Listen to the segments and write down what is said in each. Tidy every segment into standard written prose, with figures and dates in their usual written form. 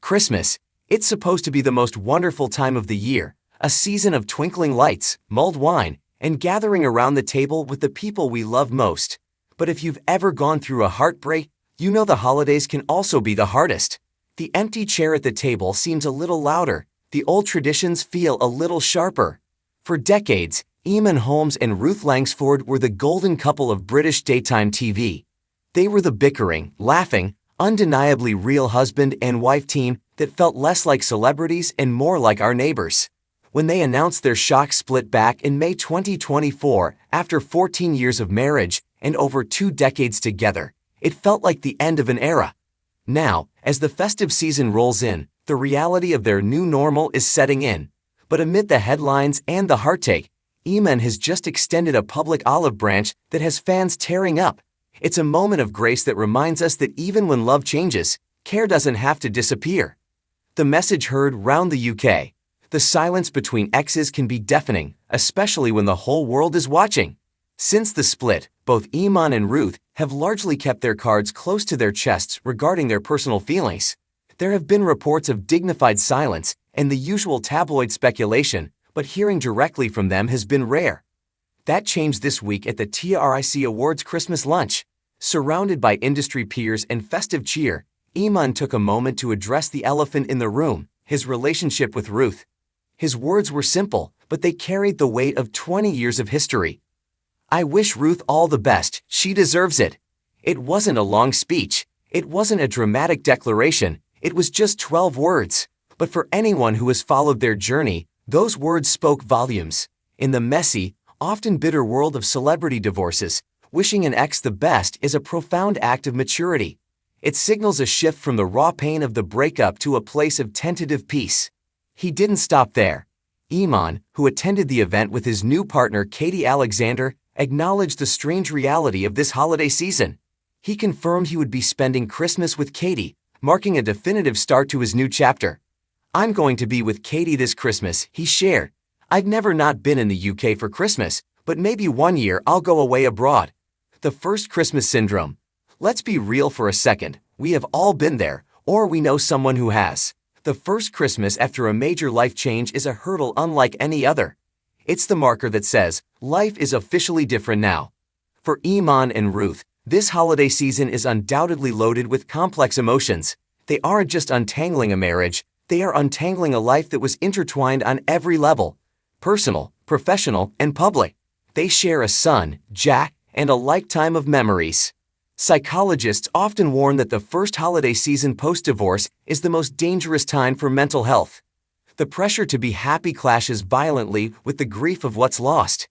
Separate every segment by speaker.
Speaker 1: Christmas, it's supposed to be the most wonderful time of the year, a season of twinkling lights, mulled wine, and gathering around the table with the people we love most. But if you've ever gone through a heartbreak, you know the holidays can also be the hardest. The empty chair at the table seems a little louder, the old traditions feel a little sharper. For decades, EAMONN Holmes and Ruth Langsford were the golden couple of British daytime TV. They were the bickering, laughing, undeniably real husband and wife team that felt less like celebrities and more like our neighbors. When they announced their shock split back in May 2024, after 14 years of marriage and over 2 decades together, it felt like the end of an era. Now, as the festive season rolls in, the reality of their new normal is setting in. But amid the headlines and the heartache, EAMONN has just extended a public olive branch that has fans tearing up. It's a moment of grace that reminds us that even when love changes, care doesn't have to disappear. The message heard round the UK. The silence between exes can be deafening, especially when the whole world is watching. Since the split, both EAMONN and Ruth have largely kept their cards close to their chests regarding their personal feelings. There have been reports of dignified silence and the usual tabloid speculation, but hearing directly from them has been rare. That changed this week at the TRIC Awards Christmas lunch. Surrounded by industry peers and festive cheer, EAMONN took a moment to address the elephant in the room, his relationship with Ruth. His words were simple, but they carried the weight of 20 years of history. "I wish Ruth all the best, she deserves it." It wasn't a long speech. It wasn't a dramatic declaration. It was just 12 words. But for anyone who has followed their journey, those words spoke volumes. In the messy, often bitter world of celebrity divorces, wishing an ex the best is a profound act of maturity. It signals a shift from the raw pain of the breakup to a place of tentative peace. He didn't stop there. EAMONN, who attended the event with his new partner Katie Alexander, acknowledged the strange reality of this holiday season. He confirmed he would be spending Christmas with Katie, marking a definitive start to his new chapter. "I'm going to be with Katie this Christmas," he shared. "I've never not been in the UK for Christmas, but maybe one year I'll go away abroad." The first Christmas syndrome. Let's be real for a second. We have all been there, or we know someone who has. The first Christmas after a major life change is a hurdle unlike any other. It's the marker that says, life is officially different now. For EAMONN and Ruth, this holiday season is undoubtedly loaded with complex emotions. They aren't just untangling a marriage, they are untangling a life that was intertwined on every level: personal, professional, and public. They share a son, Jack, and a lifetime of memories. Psychologists often warn that the first holiday season post-divorce is the most dangerous time for mental health. The pressure to be happy clashes violently with the grief of what's lost.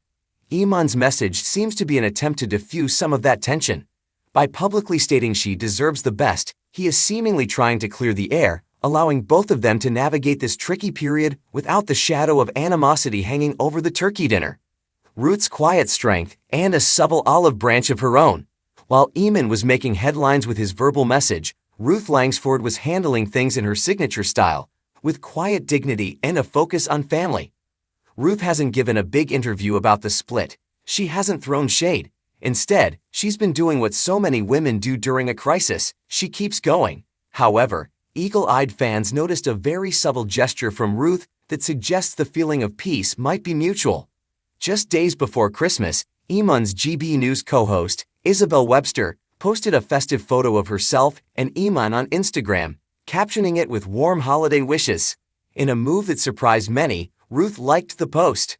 Speaker 1: EAMONN's message seems to be an attempt to diffuse some of that tension. By publicly stating she deserves the best, he is seemingly trying to clear the air, allowing both of them to navigate this tricky period without the shadow of animosity hanging over the turkey dinner. Ruth's quiet strength and a subtle olive branch of her own. While EAMONN was making headlines with his verbal message, Ruth Langsford was handling things in her signature style, with quiet dignity and a focus on family. Ruth hasn't given a big interview about the split. She hasn't thrown shade. Instead, she's been doing what so many women do during a crisis: she keeps going. However, eagle-eyed fans noticed a very subtle gesture from Ruth that suggests the feeling of peace might be mutual. Just days before Christmas, EAMONN's GB News co-host, Isabel Webster, posted a festive photo of herself and EAMONN on Instagram, captioning it with warm holiday wishes. In a move that surprised many, Ruth liked the post.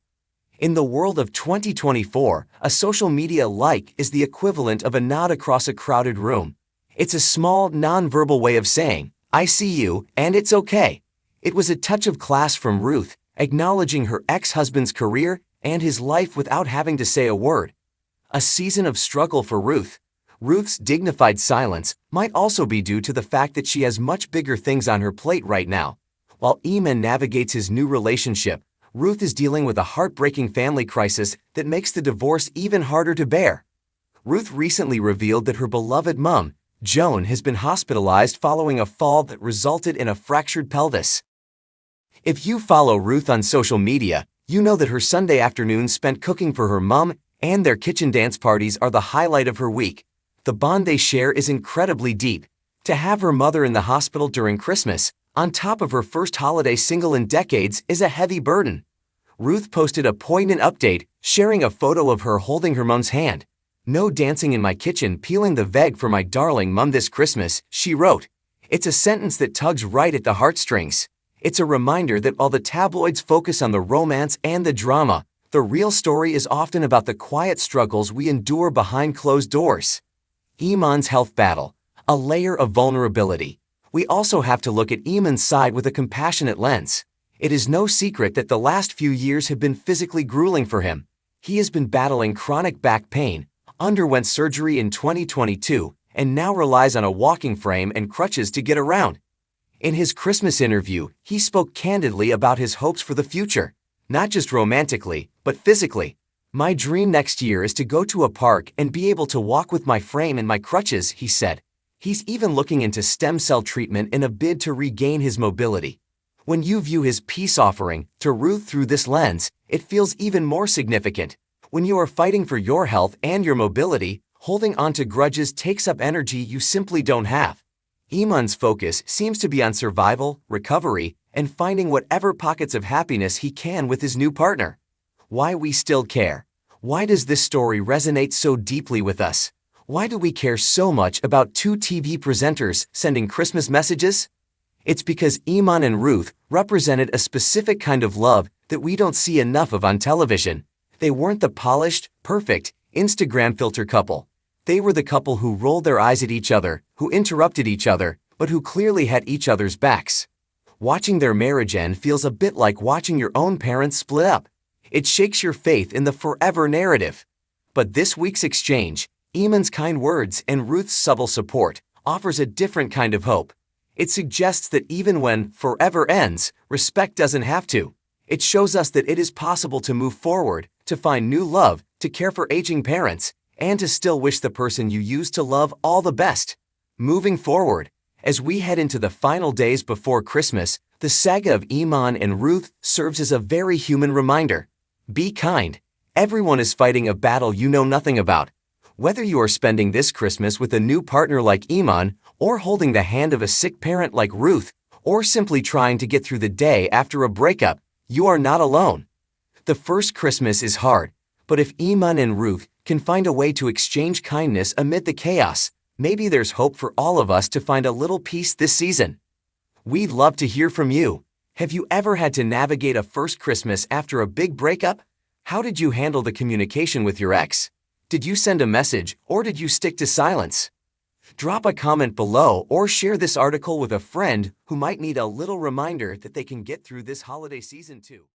Speaker 1: In the world of 2024, a social media like is the equivalent of a nod across a crowded room. It's a small, non-verbal way of saying, "I see you, and it's okay." It was a touch of class from Ruth, acknowledging her ex-husband's career and his life without having to say a word. A season of struggle for Ruth. Ruth's dignified silence might also be due to the fact that she has much bigger things on her plate right now. While EAMONN navigates his new relationship, Ruth is dealing with a heartbreaking family crisis that makes the divorce even harder to bear. Ruth recently revealed that her beloved mom, Joan, has been hospitalized following a fall that resulted in a fractured pelvis. If you follow Ruth on social media, you know that her Sunday afternoons spent cooking for her mom and their kitchen dance parties are the highlight of her week. The bond they share is incredibly deep. To have her mother in the hospital during Christmas, on top of her first holiday single in decades, is a heavy burden. Ruth posted a poignant update, sharing a photo of her holding her mom's hand. "No dancing in my kitchen peeling the veg for my darling mum this Christmas," she wrote. It's a sentence that tugs right at the heartstrings. It's a reminder that while the tabloids focus on the romance and the drama, the real story is often about the quiet struggles we endure behind closed doors. EAMONN's health battle, a layer of vulnerability. We also have to look at EAMONN's side with a compassionate lens. It is no secret that the last few years have been physically grueling for him. He has been battling chronic back pain, underwent surgery in 2022, and now relies on a walking frame and crutches to get around. In his Christmas interview, he spoke candidly about his hopes for the future, not just romantically, but physically. "My dream next year is to go to a park and be able to walk with my frame and my crutches," he said. He's even looking into stem cell treatment in a bid to regain his mobility. When you view his peace offering to Ruth through this lens, it feels even more significant. When you are fighting for your health and your mobility, holding on to grudges takes up energy you simply don't have. EAMONN's focus seems to be on survival, recovery, and finding whatever pockets of happiness he can with his new partner. Why we still care. Why does this story resonate so deeply with us? Why do we care so much about two TV presenters sending Christmas messages? It's because EAMONN and Ruth represented a specific kind of love that we don't see enough of on television. They weren't the polished, perfect, Instagram filter couple. They were the couple who rolled their eyes at each other, who interrupted each other, but who clearly had each other's backs. Watching their marriage end feels a bit like watching your own parents split up. It shakes your faith in the forever narrative. But this week's exchange, EAMONN's kind words and Ruth's subtle support, offers a different kind of hope. It suggests that even when forever ends, respect doesn't have to. It shows us that it is possible to move forward, to find new love, to care for aging parents, and to still wish the person you used to love all the best. Moving forward, as we head into the final days before Christmas, the saga of EAMONN and Ruth serves as a very human reminder. Be kind. Everyone is fighting a battle you know nothing about. Whether you are spending this Christmas with a new partner like EAMONN, or holding the hand of a sick parent like Ruth, or simply trying to get through the day after a breakup, you are not alone. The first Christmas is hard, but if EAMONN and Ruth can find a way to exchange kindness amid the chaos, maybe there's hope for all of us to find a little peace this season. We'd love to hear from you. Have you ever had to navigate a first Christmas after a big breakup? How did you handle the communication with your ex? Did you send a message, or did you stick to silence? Drop a comment below or share this article with a friend who might need a little reminder that they can get through this holiday season too.